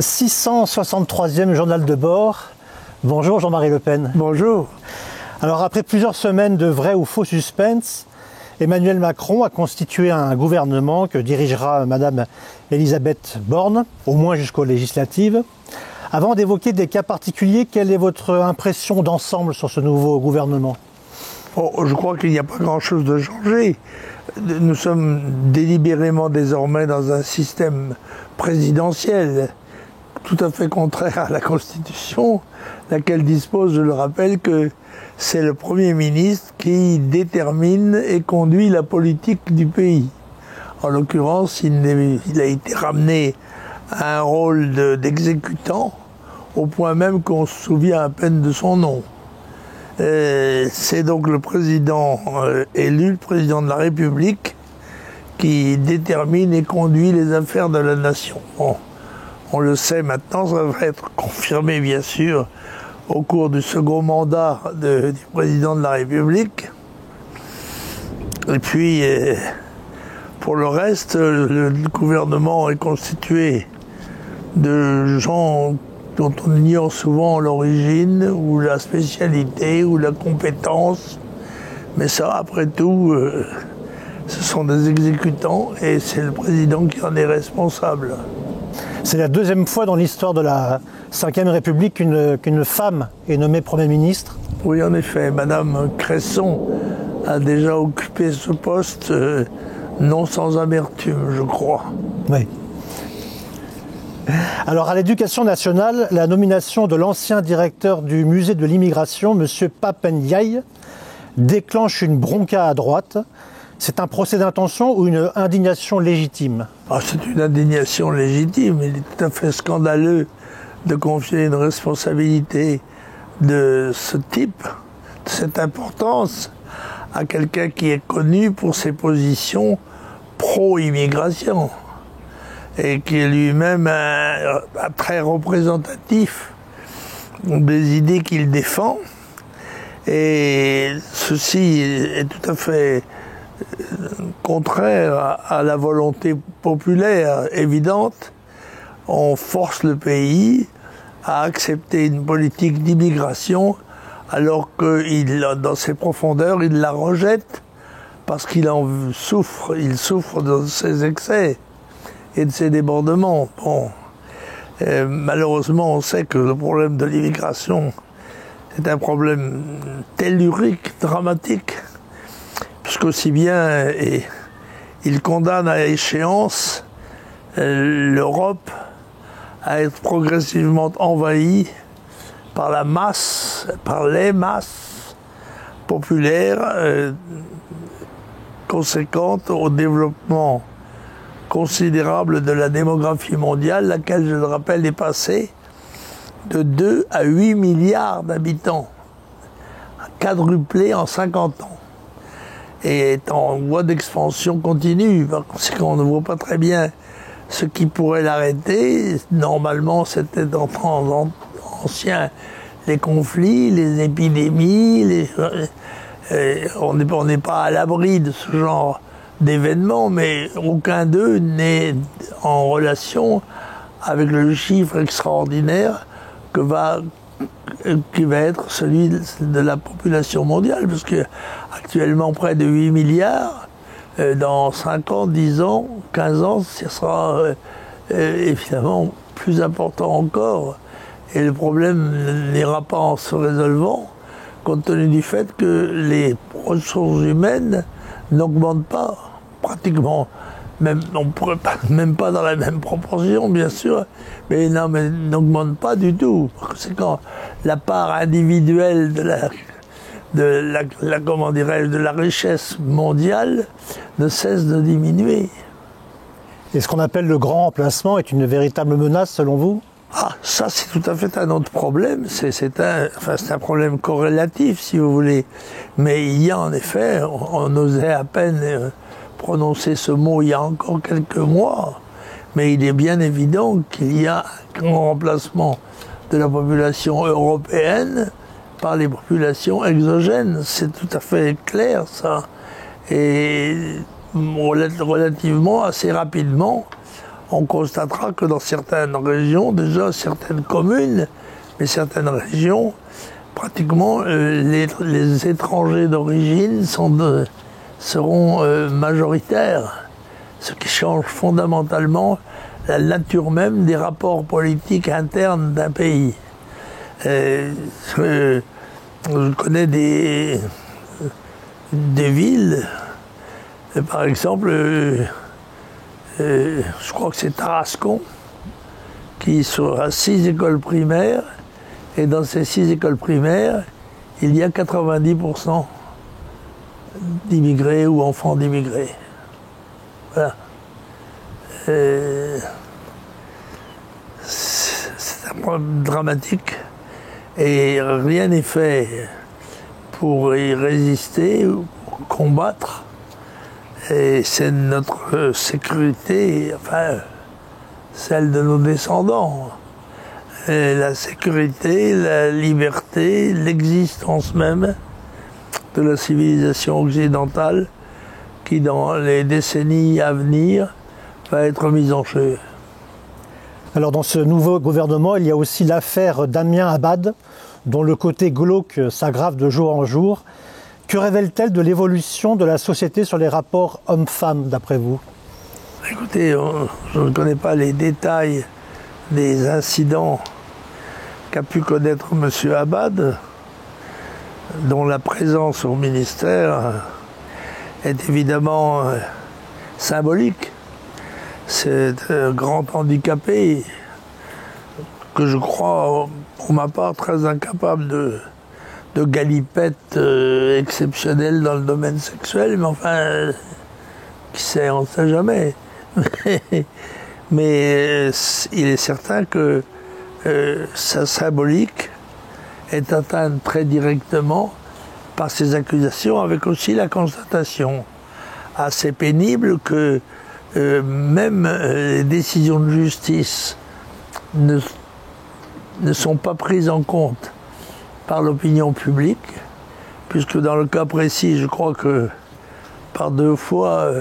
663e journal de bord. Bonjour Jean-Marie Le Pen. Bonjour. Alors après plusieurs semaines de vrai ou faux suspense, Emmanuel Macron a constitué un gouvernement que dirigera Madame Elisabeth Borne, au moins jusqu'aux législatives. Avant d'évoquer des cas particuliers, quelle est votre impression d'ensemble sur ce nouveau gouvernement ? Je crois qu'il n'y a pas grand-chose de changé. Nous sommes délibérément désormais dans un système présidentiel tout à fait contraire à la Constitution, laquelle dispose, je le rappelle, que c'est le Premier ministre qui détermine et conduit la politique du pays. En l'occurrence, il a été ramené à un rôle d'exécutant, au point même qu'on se souvient à peine de son nom. C'est donc le président élu, le président de la République, qui détermine et conduit les affaires de la nation. Bon, on le sait maintenant, ça va être confirmé bien sûr au cours du second mandat du président de la République. Et puis, pour le reste, le gouvernement est constitué de gens dont on ignore souvent l'origine, ou la spécialité, ou la compétence. Mais ça, après tout, ce sont des exécutants et c'est le président qui en est responsable. C'est la deuxième fois dans l'histoire de la Ve République qu'une femme est nommée Premier ministre. Oui, en effet, Madame Cresson a déjà occupé ce poste, non sans amertume, je crois. Oui. Alors à l'Éducation nationale, la nomination de l'ancien directeur du musée de l'immigration, M. Pape Ndiaye, déclenche une bronca à droite. C'est un procès d'intention ou une indignation légitime ? C'est une indignation légitime. Il est tout à fait scandaleux de confier une responsabilité de ce type, de cette importance, à quelqu'un qui est connu pour ses positions pro-immigration et qui est lui-même très représentatif des idées qu'il défend. Et ceci est tout à fait contraire à la volonté populaire évidente. On force le pays à accepter une politique d'immigration alors que dans ses profondeurs, il la rejette parce qu'il en souffre. Il souffre de ses excès et de ses débordements. Bon. Malheureusement, on sait que le problème de l'immigration est un problème tellurique, dramatique, puisqu'aussi bien il condamne à échéance l'Europe à être progressivement envahie par la masse, par les masses populaires conséquentes au développement considérable de la démographie mondiale, laquelle, je le rappelle, est passée de 2 à 8 milliards d'habitants, quadruplée en 50 ans, et est en voie d'expansion continue. Par conséquent, on ne voit pas très bien ce qui pourrait l'arrêter. Normalement, c'était dans temps ancien les conflits, les épidémies, on n'est pas à l'abri de ce genre d'événements, mais aucun d'eux n'est en relation avec le chiffre extraordinaire qui va être celui de la population mondiale, parce que actuellement près de 8 milliards, dans 5 ans, 10 ans, 15 ans, ce sera évidemment plus important encore. Et le problème n'ira pas en se résolvant, compte tenu du fait que les ressources humaines n'augmentent pas, pratiquement, même pas dans la même proportion, bien sûr, mais n'augmentent pas du tout. C'est quand la part individuelle de la richesse mondiale ne cesse de diminuer. Et ce qu'on appelle le grand remplacement est une véritable menace selon vous ? Ça c'est tout à fait un autre problème. C'est un problème corrélatif, si vous voulez. Mais il y a en effet, on osait à peine prononcer ce mot il y a encore quelques mois, mais il est bien évident qu'il y a un grand remplacement de la population européenne par les populations exogènes. C'est tout à fait clair, ça. Et relativement, assez rapidement, on constatera que dans certaines régions, déjà certaines communes, mais certaines régions, pratiquement les étrangers d'origine seront majoritaires, ce qui change fondamentalement la nature même des rapports politiques internes d'un pays. Je connais des villes, par exemple, je crois que c'est Tarascon, qui a 6 écoles primaires, et dans ces 6 écoles primaires, il y a 90% d'immigrés ou enfants d'immigrés. Voilà. C'est un problème dramatique et rien n'est fait pour y résister ou combattre. Et c'est notre sécurité, enfin, celle de nos descendants. Et la sécurité, la liberté, l'existence même de la civilisation occidentale qui, dans les décennies à venir, va être mise en jeu. Alors dans ce nouveau gouvernement, il y a aussi l'affaire Damien Abad, dont le côté glauque s'aggrave de jour en jour. Que révèle-t-elle de l'évolution de la société sur les rapports hommes-femmes, d'après vous? Écoutez, je ne connais pas les détails des incidents qu'a pu connaître M. Abad, dont la présence au ministère est évidemment symbolique. C'est un grand handicapé que je crois, pour ma part, très incapable de galipette exceptionnelle dans le domaine sexuel, mais enfin, qui sait, on ne sait jamais. Mais il est certain que sa symbolique est atteinte très directement par ces accusations, avec aussi la constatation assez pénible que même les décisions de justice ne sont pas prises en compte par l'opinion publique, puisque dans le cas précis, je crois que par 2 fois,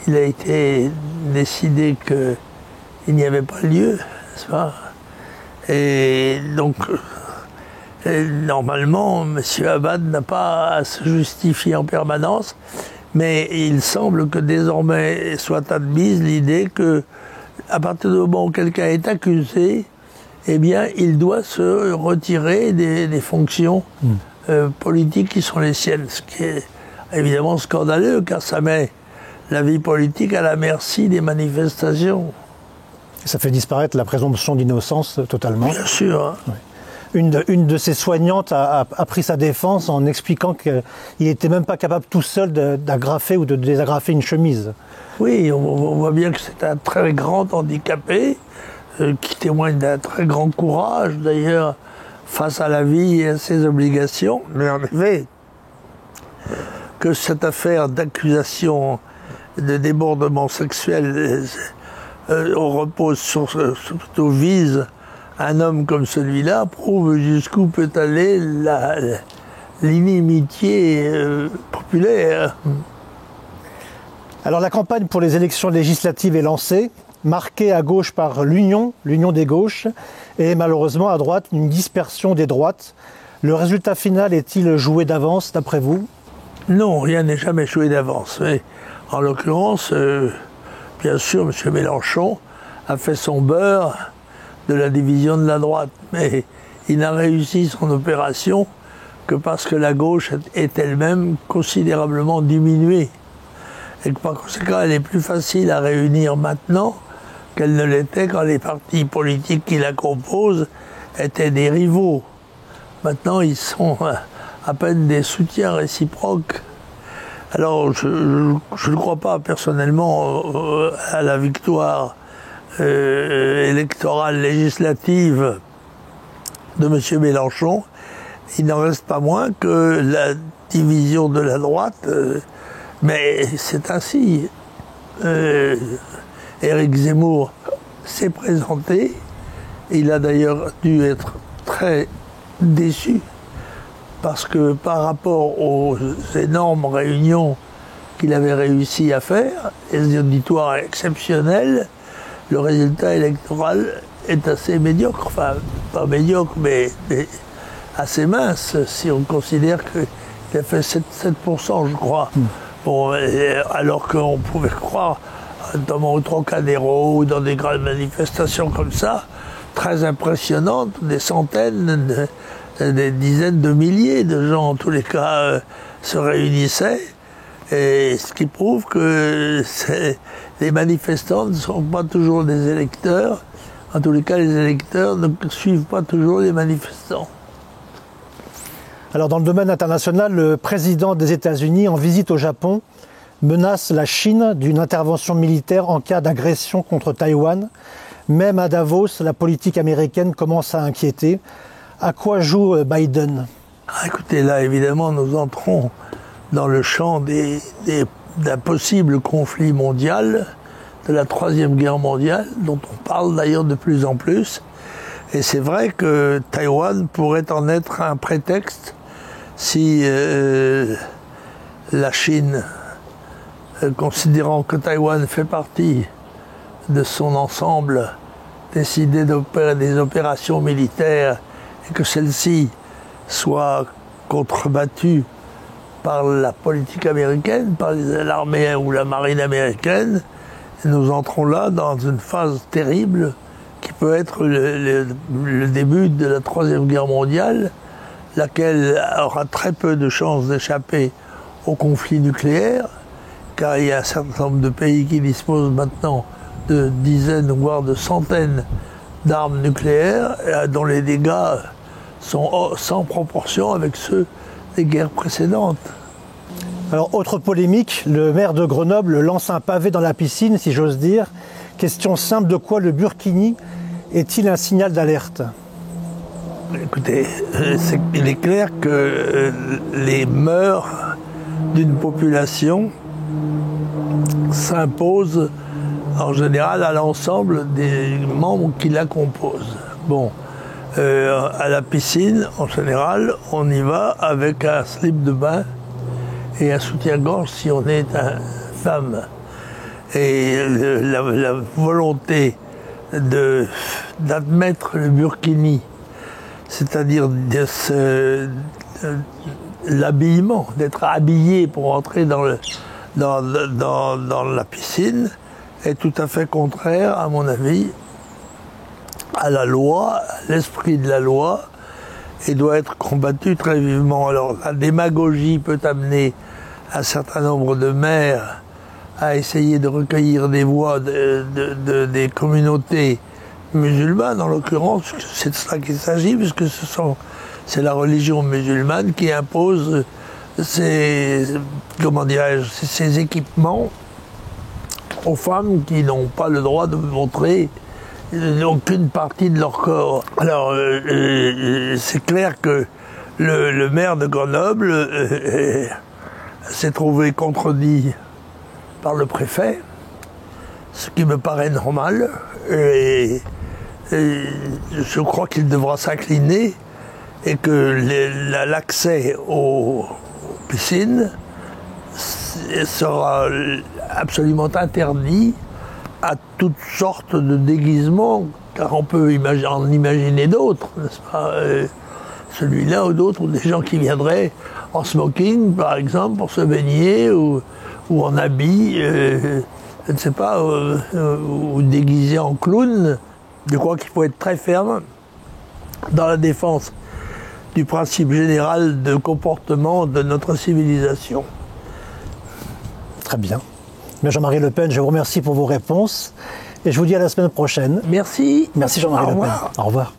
il a été décidé qu'il n'y avait pas lieu, n'est-ce pas? Et donc, normalement, M. Abad n'a pas à se justifier en permanence, mais il semble que désormais soit admise l'idée que, à partir du moment où quelqu'un est accusé, eh bien, il doit se retirer des fonctions politiques qui sont les siennes, ce qui est évidemment scandaleux, car ça met la vie politique à la merci des manifestations. Ça fait disparaître la présomption d'innocence totalement. Bien sûr. Hein. Oui. Une de ses soignantes a pris sa défense en expliquant qu'il n'était même pas capable tout seul d'agrafer ou de désagrafer une chemise. Oui, on voit bien que c'est un très grand handicapé, qui témoigne d'un très grand courage d'ailleurs face à la vie et à ses obligations. Mais en effet, que cette affaire d'accusation de débordement sexuel repose surtout vise un homme comme celui-là, prouve jusqu'où peut aller l'inimitié populaire. Alors la campagne pour les élections législatives est lancée, marquée à gauche par l'union des gauches, et malheureusement à droite une dispersion des droites. Le résultat final est-il joué d'avance d'après vous? Non, rien n'est jamais joué d'avance. Mais en l'occurrence, bien sûr, M. Mélenchon a fait son beurre de la division de la droite, mais il n'a réussi son opération que parce que la gauche est elle-même considérablement diminuée. Et que par conséquent, elle est plus facile à réunir maintenant qu'elle ne l'était quand les partis politiques qui la composent étaient des rivaux. Maintenant, ils sont à peine des soutiens réciproques. Alors, je ne crois pas personnellement à la victoire électorale législative de M. Mélenchon. Il n'en reste pas moins que la division de la droite, mais c'est ainsi. Éric Zemmour s'est présenté, il a d'ailleurs dû être très déçu, parce que par rapport aux énormes réunions qu'il avait réussi à faire, les auditoires exceptionnels, le résultat électoral est assez médiocre, enfin pas médiocre, mais assez mince, si on considère qu'il a fait 7%, je crois. Bon, alors qu'on pouvait croire, notamment au Trocadéro ou dans des grandes manifestations comme ça, très impressionnantes, des centaines, des dizaines de milliers de gens, en tous les cas, se réunissaient. Et ce qui prouve que les manifestants ne sont pas toujours des électeurs. En tous les cas, les électeurs ne suivent pas toujours les manifestants. Alors dans le domaine international, le président des États-Unis en visite au Japon menace la Chine d'une intervention militaire en cas d'agression contre Taïwan. Même à Davos, la politique américaine commence à inquiéter. À quoi joue Biden ? Écoutez, là évidemment nous entrons dans le champ d'un possible conflit mondial, de la Troisième Guerre mondiale, dont on parle d'ailleurs de plus en plus. Et c'est vrai que Taïwan pourrait en être un prétexte si la Chine, considérant que Taïwan fait partie de son ensemble, décidait d'opérer des opérations militaires et que celles-ci soient contrebattues par la politique américaine, par l'armée ou la marine américaine. Et nous entrons là dans une phase terrible qui peut être le début de la Troisième Guerre mondiale, laquelle aura très peu de chances d'échapper au conflit nucléaire, car il y a un certain nombre de pays qui disposent maintenant de dizaines, voire de centaines d'armes nucléaires, dont les dégâts sont sans proportion avec ceux des guerres précédentes. Alors, autre polémique, le maire de Grenoble lance un pavé dans la piscine, si j'ose dire. Question simple, de quoi le burkini est-il un signal d'alerte ? Écoutez, il est clair que les mœurs d'une population s'imposent en général à l'ensemble des membres qui la composent. Bon, à la piscine, en général, on y va avec un slip de bain et un soutien-gorge si on est une femme. Et la volonté d'admettre le burkini, c'est-à-dire l'habillement, d'être habillé pour entrer dans la piscine, est tout à fait contraire, à mon avis, à la loi, à l'esprit de la loi, et doit être combattu très vivement. Alors la démagogie peut amener un certain nombre de maires à essayer de recueillir des voix des communautés musulmanes, en l'occurrence, c'est de cela qu'il s'agit, puisque c'est la religion musulmane qui impose ces équipements aux femmes qui n'ont pas le droit de montrer aucune partie de leur corps. Alors, c'est clair que le maire de Grenoble s'est trouvé contredit par le préfet, ce qui me paraît normal, et je crois qu'il devra s'incliner et que l'accès aux piscines sera absolument interdit à toutes sortes de déguisements, car on peut en imaginer d'autres, n'est-ce pas, celui-là ou d'autres, ou des gens qui viendraient en smoking, par exemple, pour se baigner, ou en habit, je ne sais pas, ou déguisé en clown. Je crois qu'il faut être très ferme dans la défense du principe général de comportement de notre civilisation. Très bien. Mais Jean-Marie Le Pen, je vous remercie pour vos réponses et je vous dis à la semaine prochaine. Merci. Merci Jean-Marie Le Pen. Au revoir.